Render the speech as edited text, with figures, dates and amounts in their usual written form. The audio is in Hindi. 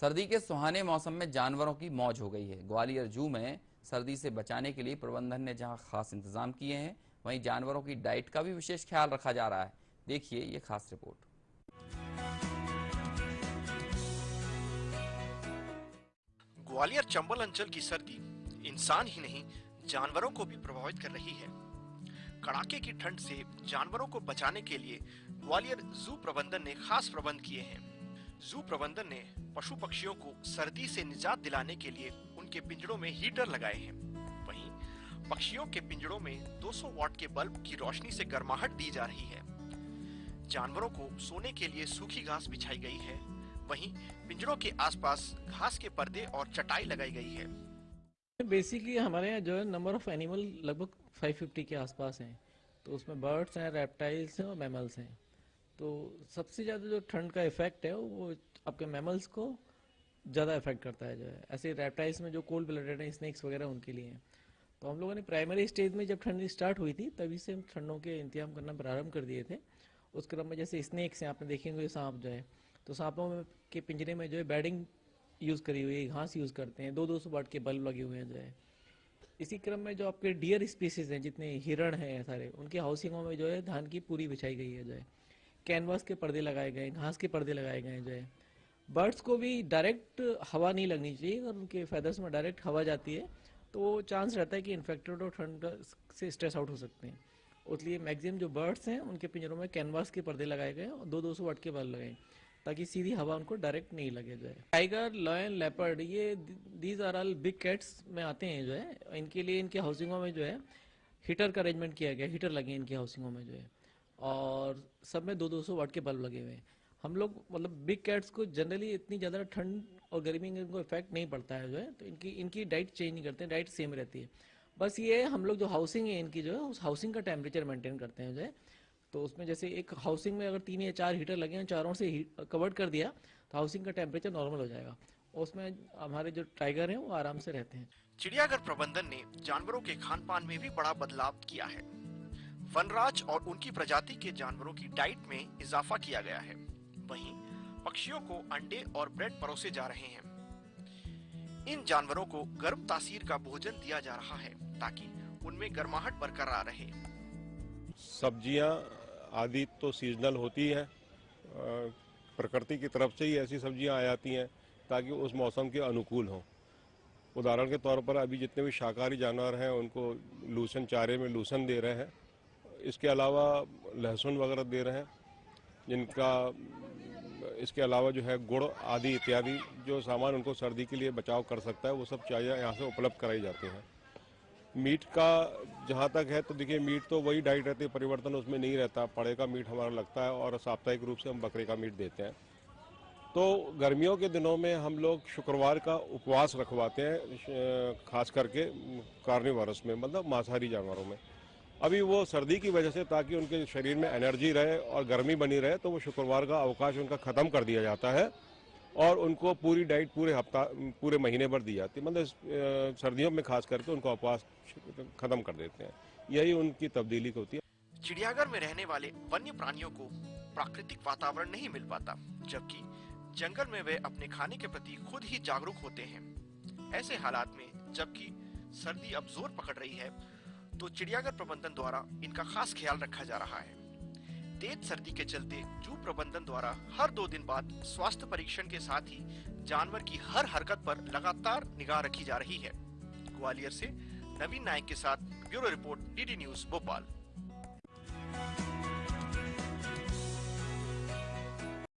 सर्दी के सुहाने मौसम में जानवरों की मौज हो गई है। ग्वालियर जू में सर्दी से बचाने के लिए प्रबंधन ने जहां खास इंतजाम किए हैं, वहीं जानवरों की डाइट का भी विशेष ख्याल रखा जा रहा है। देखिए ये खास रिपोर्ट। ग्वालियर चंबल अंचल की सर्दी इंसान ही नहीं जानवरों को भी प्रभावित कर रही है। कड़ाके की ठंड से जानवरों को बचाने के लिए ग्वालियर जू प्रबंधन ने खास प्रबंध किए हैं। जू प्रबंधन ने पशु पक्षियों को सर्दी से निजात दिलाने के लिए उनके पिंजड़ों में हीटर लगाए हैं। वहीं पक्षियों के पिंजड़ों में 200 वाट के बल्ब की रोशनी से गर्माहट दी जा रही है। जानवरों को सोने के लिए सूखी घास बिछाई गई है। वहीं पिंजड़ों के आसपास घास के पर्दे और चटाई लगाई गई है। बेसिकली हमारे यहाँ जो है नंबर ऑफ एनिमल लगभग 550 के आसपास हैं। तो उसमें बर्ड्स हैं, रेप्टाइल्स हैं और मैमल्स हैं। तो सबसे ज़्यादा जो ठंड का इफेक्ट है वो आपके मैमल्स को ज़्यादा इफेक्ट करता है। जो है ऐसे रेप्टाइल्स में जो कोल्ड ब्लडेड हैं, स्नेक्स वगैरह, उनके लिए हैं। तो हम लोगों ने प्राइमरी स्टेज में जब ठंड स्टार्ट हुई थी तभी से हम ठंडों के इंतजाम करना प्रारंभ कर दिए थे। उस क्रम में जैसे स्नेक्स हैं, आपने देखेंगे सांप जो है, तो सांपों के पिंजरे में जो है बेडिंग यूज़ करी हुई है, घास यूज़ करते हैं, 200 वाट के बल्ब लगे हुए हैं जो है। इसी क्रम में जो आपके डियर स्पीसीज हैं, जितने हिरण हैं सारे, उनकी हाउसिंगों में जो है धान की पूरी बिछाई गई है। जो है कैनवास के पर्दे लगाए गए, घास के पर्दे लगाए गए हैं। जो है बर्ड्स को भी डायरेक्ट हवा नहीं लगनी चाहिए। अगर उनके फेदर्स में डायरेक्ट हवा जाती है तो चांस रहता है कि इन्फेक्टेड और ठंड से स्ट्रेस आउट हो सकते हैं। इसलिए मैक्सिमम जो बर्ड्स हैं उनके पिंजरों में कैनवास के पर्दे लगाए गए और 200 वाट के बल्ब लगाए ताकि सीधी हवा उनको डायरेक्ट नहीं लगे। जो है टाइगर, लॉयन, लेपर्ड, ये these are all big cats में आते हैं। जो है इनके लिए इनके हाउसिंगों में जो है हीटर का अरेंजमेंट किया गया, हीटर लगे इनकी हाउसिंगों में जो है, और सब में 200 वाट के बल्ब लगे हुए हैं। हम लोग मतलब बिग कैट्स को जनरली इतनी ज़्यादा ठंड और गर्मी में इनको इफेक्ट नहीं पड़ता है। जो है तो इनकी डाइट चेंज नहीं करते हैं, डाइट सेम रहती है। बस ये है हम लोग जो हाउसिंग है इनकी, जो है उस हाउसिंग का टेम्परेचर मेंटेन करते हैं। जो है तो उसमें जैसे एक हाउसिंग में अगर 3 या 4 हीटर लगे हैं, चारों से कवर्ड कर दिया तो हाउसिंग का टेम्परेचर नॉर्मल हो जाएगा और उसमें हमारे जो टाइगर हैं वो आराम से रहते हैं। चिड़ियाघर प्रबंधन ने जानवरों के खान पान में भी बड़ा बदलाव किया है। वनराज और उनकी प्रजाति के जानवरों की डाइट में इजाफा किया गया है। वहीं पक्षियों को अंडे और ब्रेड परोसे जा रहे हैं। इन जानवरों को गर्म तासीर का भोजन दिया जा रहा है ताकि उनमें गर्माहट बरकरार रहे। सब्जियां आदि तो सीजनल होती है, प्रकृति की तरफ से ही ऐसी सब्जियां आ जाती हैं ताकि उस मौसम के अनुकूल हों। उदाहरण के तौर पर अभी जितने भी शाकाहारी जानवर हैं उनको लूसन, चारे में लूसन दे रहे हैं। इसके अलावा लहसुन वगैरह दे रहे हैं, जिनका इसके अलावा जो है गुड़ आदि इत्यादि जो सामान उनको सर्दी के लिए बचाव कर सकता है वो सब चाइए यहाँ से उपलब्ध कराई जाती हैं। मीट का जहाँ तक है तो देखिए, मीट तो वही डाइट रहती है, परिवर्तन उसमें नहीं रहता। पड़े का मीट हमारा लगता है और साप्ताहिक रूप से हम बकरे का मीट देते हैं। तो गर्मियों के दिनों में हम लोग शुक्रवार का उपवास रखवाते हैं, खास करके कार्निवोरस में, मतलब मांसाहारी जानवरों में। अभी वो सर्दी की वजह से ताकि उनके शरीर में एनर्जी रहे और गर्मी बनी रहे तो वो शुक्रवार का अवकाश उनका ख़त्म कर दिया जाता है और उनको पूरी डाइट पूरे महीने भर दी जाती है। मतलब सर्दियों में खास करके उनको उपवास खत्म कर देते हैं। यही उनकी तब्दीली होती है। चिड़ियाघर में रहने वाले वन्य प्राणियों को प्राकृतिक वातावरण नहीं मिल पाता, जबकि जंगल में वे अपने खाने के प्रति खुद ही जागरूक होते हैं। ऐसे हालात में जबकि सर्दी अब जोर पकड़ रही है तो चिड़ियाघर प्रबंधन द्वारा इनका खास ख्याल रखा जा रहा है। तेज सर्दी के चलते जू प्रबंधन द्वारा हर 2 दिन बाद स्वास्थ्य परीक्षण के साथ ही जानवर की हर हरकत पर लगातार निगाह रखी जा रही है। ग्वालियर से नवीन नायक के साथ bureau report, DD news Bhopal.